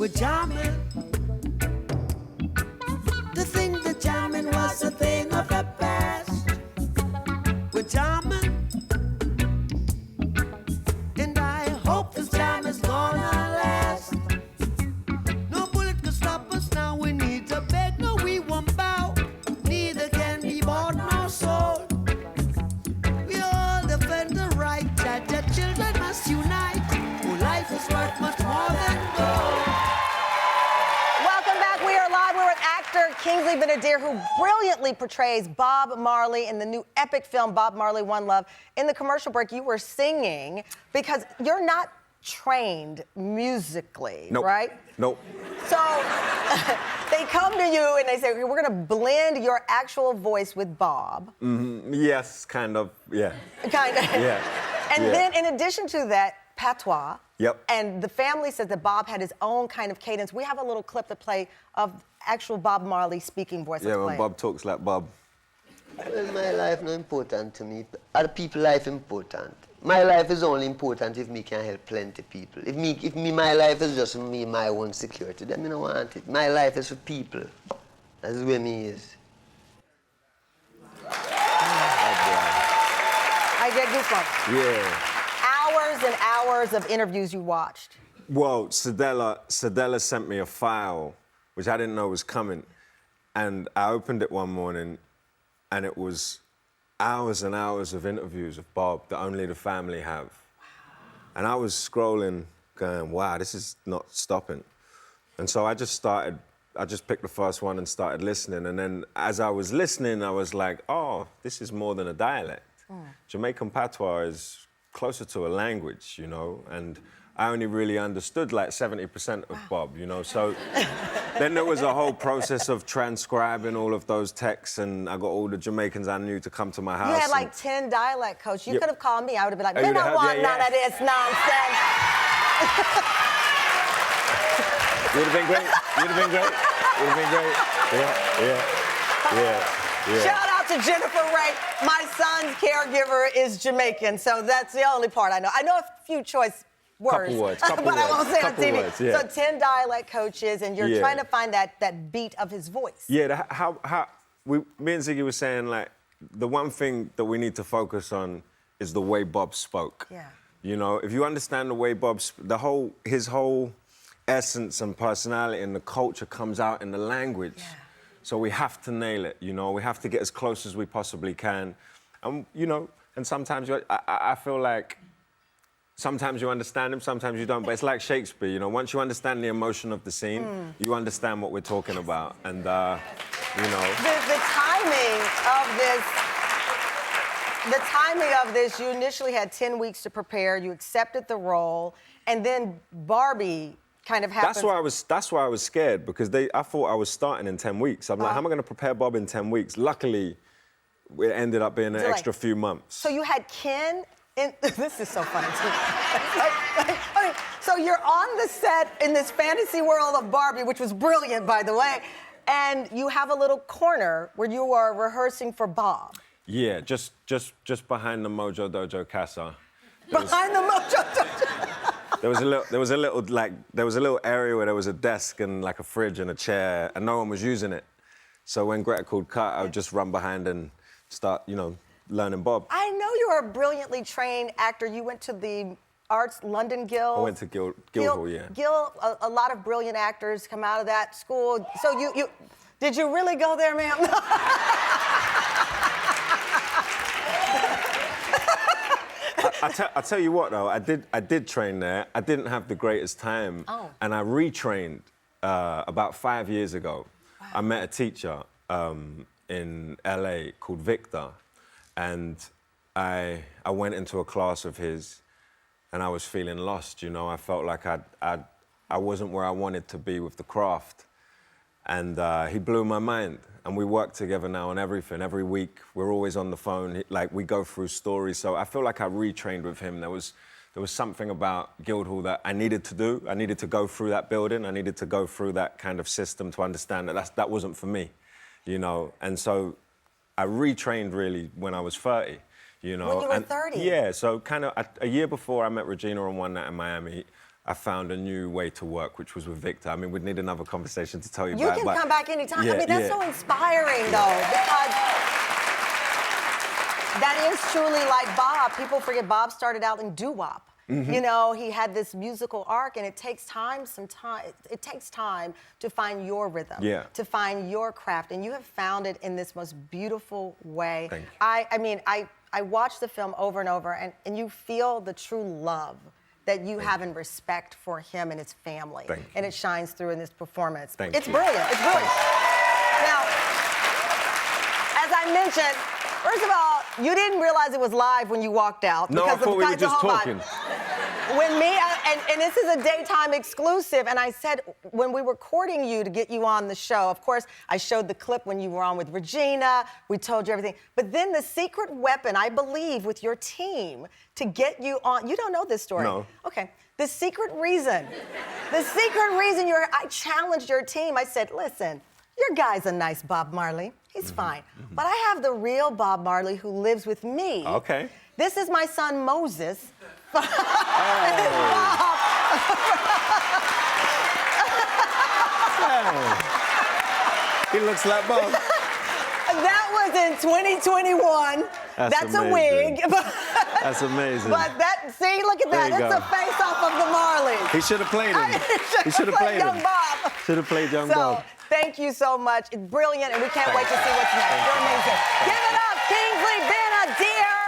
we're jamming. To think that jamming was a thing of the past. We're jamming. And I hope this jam is gonna last. No bullet can stop us now, we need to beg, no we won't bow. Neither can be bought nor sold. We all defend the right that children must unite. For life is worth much more than gold. Welcome back. We are live. We're with actor Kingsley Ben Adair, who brilliantly portrays Bob Marley in the new epic film Bob Marley, One Love. In the commercial break, you were singing because you're not trained musically, Nope. right? Nope. So they come to you and they say, we're going to blend your actual voice with Bob. Yes, kind of, yeah. Kind of. Yeah. And Yeah. then in addition to that, patois. Yep. And the family says that Bob had his own kind of cadence. We have a little clip to play of actual Bob Marley speaking voice. Yeah, Let's when play it. Bob talks like Bob. Well, my life not important to me. Other people's life important. My life is only important if me can help plenty people. If my life is just me, my own security, then me don't want it. My life is for people. That's where me is. I get goosebumps. Yeah. Hours and hours of interviews you watched. Well, Sadella sent me a file, which I didn't know was coming. And I opened it one morning, and it was hours and hours of interviews of Bob that only the family have. And I was scrolling, going, wow, this is not stopping. And so I just picked the first one and started listening. And then as I was listening, I was like, oh, this is more than a dialect. Jamaican patois is closer to a language, you know, and I only really understood like 70% of Bob, you know, so then there was a whole process of transcribing all of those texts, and I got all the Jamaicans I knew to come to my house. You had like 10 dialect coaches. You Yep. could have called me. I would have been like, Oh, we you'd don't have- want yeah, none yeah. of this nonsense. You'd have been great. You'd have been great. You'd have been great. Yeah. Shout out to Jennifer Ray. My son's caregiver is Jamaican, so that's the only part I know. I know a few choice words, Couple but I won't say it on couple TV. words, yeah. So 10 dialect coaches, and you're Yeah. trying to find that beat of his voice. Yeah, me and Ziggy were saying, like, the one thing that we need to focus on is the way Bob spoke. Yeah. You know, if you understand the way his whole essence and personality and the culture comes out in the language. Yeah. So we have to nail it, you know? We have to get as close as we possibly can. And, you know, and sometimes I feel like sometimes you understand him, sometimes you don't, but it's like Shakespeare, you know? Once you understand the emotion of the scene, you understand what we're talking about. And, you know... The timing of this, you initially had 10 weeks to prepare, you accepted the role, and then Barbie kind of happened. That's why I was scared, because I thought I was starting in 10 weeks. I'm like, how am I going to prepare Bob in 10 weeks? Luckily, it ended up being an extra few months. So you had Ken in... This is so funny, too. So you're on the set in this fantasy world of Barbie, which was brilliant, by the way, and you have a little corner where you are rehearsing for Bob. Yeah, just behind the Mojo Dojo Casa. Behind the Mojo Dojo. There was a little area where there was a desk and like a fridge and a chair, and no one was using it. So when Greta called cut, I would just run behind and start, you know, learning Bob. I know you're a brilliantly trained actor. You went to the Arts London Guild. I went to Guildhall, yeah. Guild, a lot of brilliant actors come out of that school. So you did you really go there, ma'am? I tell you what, though, I did train there. I didn't have the greatest time. Oh. And I retrained about 5 years ago. Wow. I met a teacher in LA called Victor, and I went into a class of his, and I was feeling lost, you know. I felt like I wasn't where I wanted to be with the craft. And he blew my mind. And we work together now on everything. Every week, we're always on the phone. Like, we go through stories. So I feel like I retrained with him. There was something about Guildhall that I needed to do. I needed to go through that building. I needed to go through that kind of system to understand that wasn't for me, you know. And so I retrained, really, when I was 30, you know. When you were 30? Yeah, so kind of a year before I met Regina on one night in Miami, I found a new way to work, which was with Victor. I mean, we'd need another conversation to tell you, You about it. can come back anytime. Yeah, I mean, that's so inspiring, though, because that is truly like Bob. People forget Bob started out in doo-wop. You know, he had this musical arc, and it takes time. It takes time to find your rhythm, to find your craft, and you have found it in this most beautiful way. Thank you. I mean, I watched the film over and over, and you feel the true love that you have in respect for him and his family, and it shines through in this performance. It's brilliant. It's brilliant. Now, as I mentioned, first of all, you didn't realize it was live when you walked out. No, I thought we were just talking. When me, and this is a daytime exclusive, and I said, when we were courting you to get you on the show, of course, I showed the clip when you were on with Regina, we told you everything, but then the secret weapon, I believe, with your team to get you on, you don't know this story. No. Okay, the secret reason I challenged your team, I said, listen, your guy's a nice Bob Marley. He's fine. But I have the real Bob Marley who lives with me. Okay. This is my son, Moses. Oh. He looks like Bob. That was in 2021. That's a wig. That's amazing. But see, look at that. That's a face-off of the Marleys. He should have played him. He should have played young Bob. Should have played young Bob. Thank you so much. It's brilliant, and we can't wait to see what's next. You're amazing. Give it up, Kingsley Ben Adair.